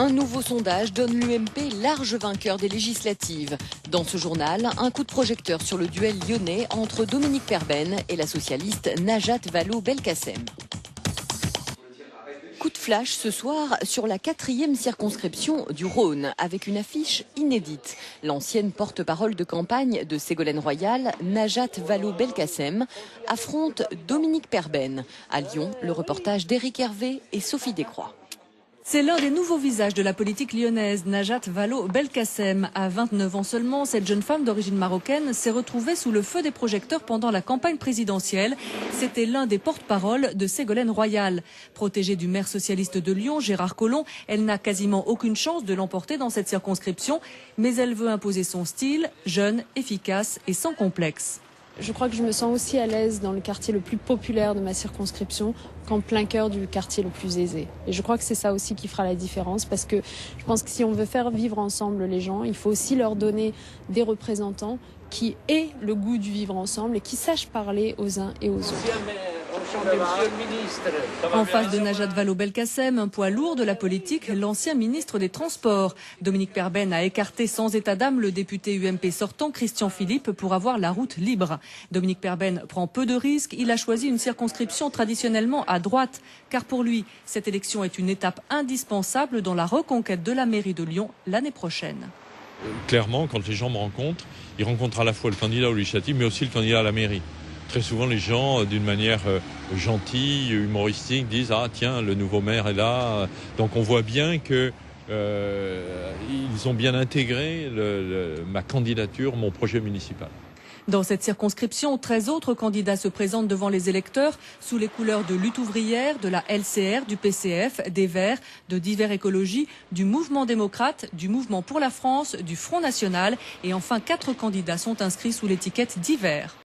Un nouveau sondage donne l'UMP large vainqueur des législatives. Dans ce journal, un coup de projecteur sur le duel lyonnais entre Dominique Perben et la socialiste Najat Vallaud-Belkacem. Coup de flash ce soir sur la 4e circonscription du Rhône avec une affiche inédite. L'ancienne porte-parole de campagne de Ségolène Royal, Najat Vallaud-Belkacem, affronte Dominique Perben. À Lyon, le reportage d'Éric Hervé et Sophie Descroix. C'est l'un des nouveaux visages de la politique lyonnaise, Najat Vallaud-Belkacem. À 29 ans seulement, cette jeune femme d'origine marocaine s'est retrouvée sous le feu des projecteurs pendant la campagne présidentielle. C'était l'un des porte-parole de Ségolène Royal. Protégée du maire socialiste de Lyon, Gérard Collomb, elle n'a quasiment aucune chance de l'emporter dans cette circonscription, mais elle veut imposer son style, jeune, efficace et sans complexe. Je crois que je me sens aussi à l'aise dans le quartier le plus populaire de ma circonscription qu'en plein cœur du quartier le plus aisé. Et je crois que c'est ça aussi qui fera la différence parce que je pense que si on veut faire vivre ensemble les gens, il faut aussi leur donner des représentants qui aient le goût du vivre ensemble et qui sachent parler aux uns et aux autres. En face de Najat Vallaud-Belkacem, un poids lourd de la politique, l'ancien ministre des Transports. Dominique Perben a écarté sans état d'âme le député UMP sortant Christian Philippe pour avoir la route libre. Dominique Perben prend peu de risques. Il a choisi une circonscription traditionnellement à droite, car pour lui, cette élection est une étape indispensable dans la reconquête de la mairie de Lyon l'année prochaine. Clairement, quand les gens me rencontrent, ils rencontrent à la fois le candidat aux législatives, mais aussi le candidat à la mairie. Très souvent, les gens, d'une manière gentille, humoristique, disent « Ah tiens, le nouveau maire est là ». Donc on voit bien qu'ils ont bien intégré ma candidature, mon projet municipal. Dans cette circonscription, 13 autres candidats se présentent devant les électeurs sous les couleurs de Lutte ouvrière, de la LCR, du PCF, des Verts, de Divers Écologie, du Mouvement démocrate, du Mouvement pour la France, du Front national et enfin 4 candidats sont inscrits sous l'étiquette Divers.